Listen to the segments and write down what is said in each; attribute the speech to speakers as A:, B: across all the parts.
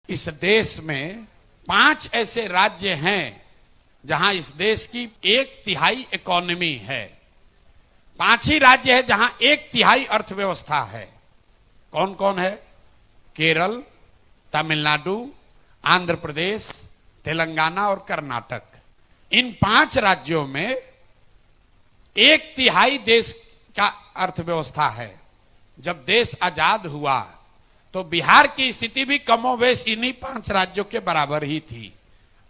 A: इस देश में 5 ऐसे राज्य हैं जहां इस देश की 1/3 इकोनॉमी है। 5 ही राज्य है जहां 1/3 अर्थव्यवस्था है। कौन कौन है? केरल, तमिलनाडु, आंध्र प्रदेश, तेलंगाना और कर्नाटक। इन 5 राज्यों में 1/3 देश का अर्थव्यवस्था है। जब देश आजाद हुआ तो बिहार की स्थिति भी कमोबेश इन्हीं 5 राज्यों के बराबर ही थी।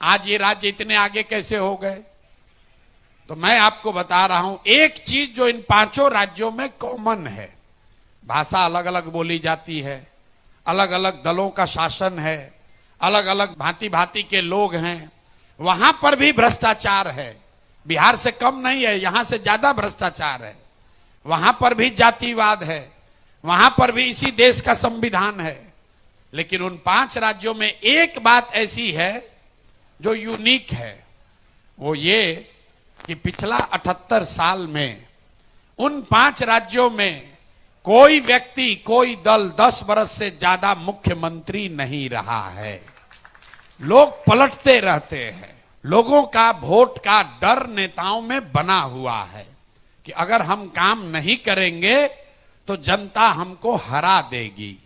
A: आज ये राज्य इतने आगे कैसे हो गए? तो मैं आपको बता रहा हूं एक चीज जो इन 5 राज्यों में कॉमन है। भाषा अलग अलग बोली जाती है, अलग अलग दलों का शासन है, अलग अलग भांति भांति के लोग हैं। वहां पर भी भ्रष्टाचार है। बिहार से कम नहीं है, यहां से ज्यादा भ्रष्टाचार है। वहां पर भी जातिवाद है, वहां पर भी इसी देश का संविधान है। लेकिन उन 5 राज्यों में एक बात ऐसी है जो यूनिक है। वो ये कि पिछला 78 साल में उन 5 राज्यों में कोई व्यक्ति, कोई दल 10 बरस से ज्यादा मुख्यमंत्री नहीं रहा है। लोग पलटते रहते हैं। लोगों का वोट का डर नेताओं में बना हुआ है कि अगर हम काम नहीं करेंगे तो जनता हमको हरा देगी।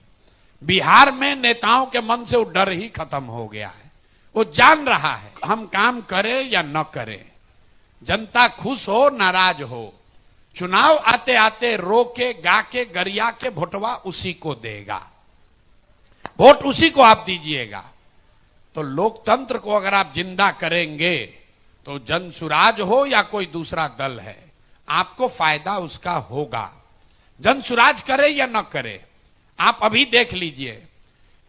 A: बिहार में नेताओं के मन से वो डर ही खत्म हो गया है। वो जान रहा है हम काम करें या न करें, जनता खुश हो नाराज हो, चुनाव आते आते रो के गा के गरिया के वोटवा उसी को देगा, वोट उसी को आप दीजिएगा। तो लोकतंत्र को अगर आप जिंदा करेंगे तो जनसुराज हो या कोई दूसरा दल है, आपको फायदा उसका होगा। जनसुराज करे या न करे, आप अभी देख लीजिए।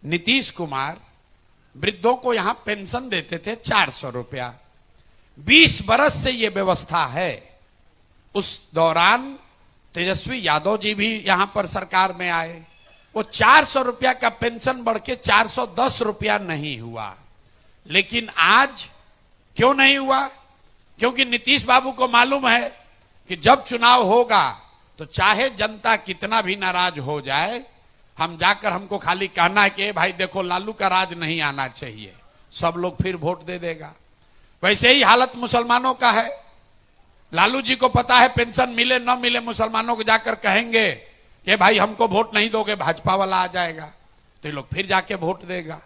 A: नीतीश कुमार वृद्धों को यहां पेंशन देते थे 400 रुपया। 20 बरस से यह व्यवस्था है। उस दौरान तेजस्वी यादव जी भी यहां पर सरकार में आए। वो 400 रुपया का पेंशन बढ़ के 410 रुपया नहीं हुआ। लेकिन आज क्यों नहीं हुआ? क्योंकि नीतीश बाबू को मालूम है कि जब चुनाव होगा तो चाहे जनता कितना भी नाराज हो जाए, हम जाकर हमको खाली कहना है कि भाई देखो लालू का राज नहीं आना चाहिए, सब लोग फिर वोट दे देगा। वैसे ही हालत मुसलमानों का है। लालू जी को पता है पेंशन मिले न मिले, मुसलमानों को जाकर कहेंगे कि भाई हमको वोट नहीं दोगे, भाजपा वाला आ जाएगा, तो ये लोग फिर जाके वोट देगा।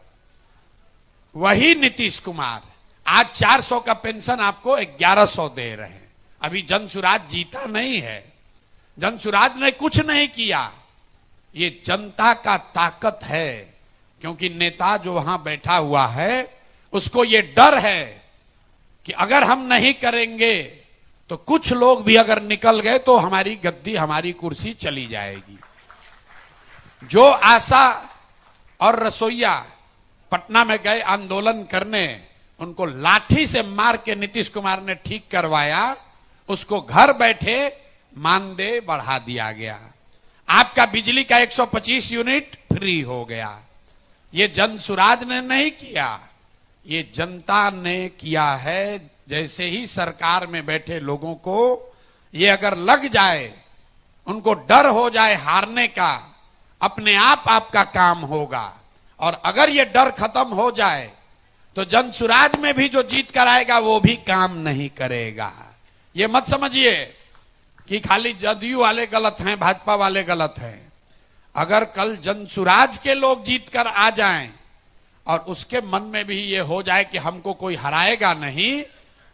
A: वही नीतीश कुमार आज 400 का पेंशन आपको 1100 दे रहे हैं। अभी जनसुराज जीता नहीं है, जनसुराज ने कुछ नहीं किया। ये जनता का ताकत है, क्योंकि नेता जो वहां बैठा हुआ है उसको ये डर है कि अगर हम नहीं करेंगे तो कुछ लोग भी अगर निकल गए तो हमारी गद्दी, हमारी कुर्सी चली जाएगी। जो आशा और रसोईया पटना में गए आंदोलन करने, उनको लाठी से मार के नीतीश कुमार ने ठीक करवाया। उसको घर बैठे मानदेय बढ़ा दिया गया। आपका बिजली का 125 यूनिट फ्री हो गया। ये जनसुराज ने नहीं किया, ये जनता ने किया है। जैसे ही सरकार में बैठे लोगों को ये अगर लग जाए, उनको डर हो जाए हारने का, अपने आप आपका काम होगा। और अगर ये डर खत्म हो जाए तो जनसुराज में भी जो जीत कर आएगा वो भी काम नहीं करेगा। ये मत समझिए कि खाली जदयू वाले गलत हैं, भाजपा वाले गलत हैं। अगर कल जनसुराज के लोग जीत कर आ जाएं और उसके मन में भी ये हो जाए कि हमको कोई हराएगा नहीं,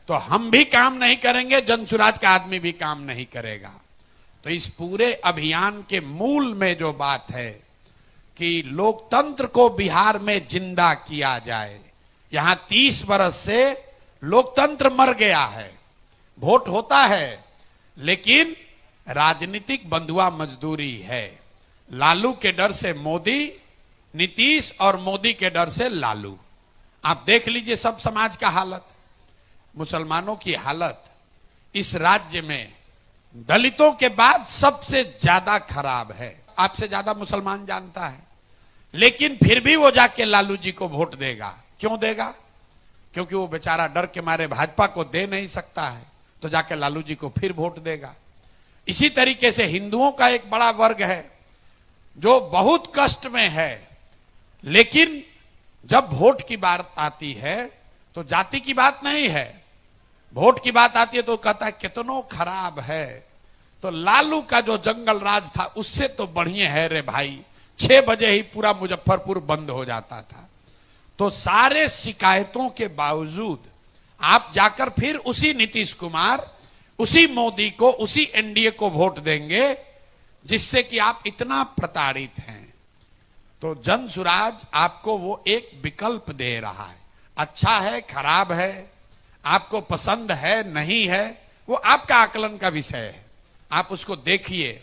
A: तो हम भी काम नहीं करेंगे, जनसुराज का आदमी भी काम नहीं करेगा। तो इस पूरे अभियान के मूल में जो बात है कि लोकतंत्र को बिहार में जिंदा किया जाए। यहां 30 बरस से लोकतंत्र मर गया है। वोट होता है लेकिन राजनीतिक बंधुआ मजदूरी है। लालू के डर से मोदी, नीतीश और मोदी के डर से लालू। आप देख लीजिए सब समाज का हालत। मुसलमानों की हालत इस राज्य में दलितों के बाद सबसे ज्यादा खराब है। आपसे ज्यादा मुसलमान जानता है, लेकिन फिर भी वो जाके लालू जी को वोट देगा। क्यों देगा? क्योंकि वो बेचारा डर के मारे भाजपा को दे नहीं सकता है, तो जाके लालू जी को फिर वोट देगा। इसी तरीके से हिंदुओं का एक बड़ा वर्ग है जो बहुत कष्ट में है, लेकिन जब वोट की बात आती है तो जाति की बात नहीं है, वोट की बात आती है तो कहता है कितनो खराब है। तो लालू का जो जंगल राज था उससे तो बढ़िया है रे भाई, 6 बजे ही पूरा मुजफ्फरपुर बंद हो जाता था। तो सारे शिकायतों के बावजूद आप जाकर फिर उसी नीतीश कुमार, उसी मोदी को, उसी एनडीए को वोट देंगे जिससे कि आप इतना प्रताड़ित हैं। तो जन सुराज आपको वो एक विकल्प दे रहा है, अच्छा है खराब है, आपको पसंद है नहीं है, वो आपका आकलन का विषय है। आप उसको देखिए,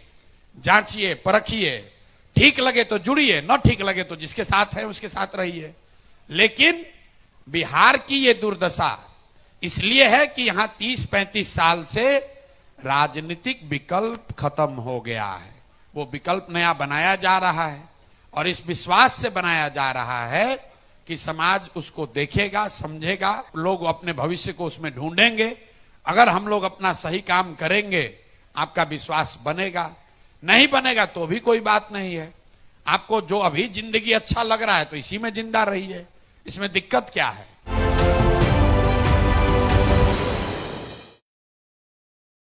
A: जांचिए, परखिए, ठीक लगे तो जुड़िए, न ठीक लगे तो जिसके साथ है उसके साथ रहिए। लेकिन बिहार की ये दुर्दशा इसलिए है कि यहां 30-35 साल से राजनीतिक विकल्प खत्म हो गया है। वो विकल्प नया बनाया जा रहा है और इस विश्वास से बनाया जा रहा है कि समाज उसको देखेगा, समझेगा, लोग अपने भविष्य को उसमें ढूंढेंगे। अगर हम लोग अपना सही काम करेंगे आपका विश्वास बनेगा, नहीं बनेगा तो भी कोई बात नहीं है। आपको जो अभी जिंदगी अच्छा लग रहा है तो इसी में जिंदा रहिए, इसमें दिक्कत क्या है।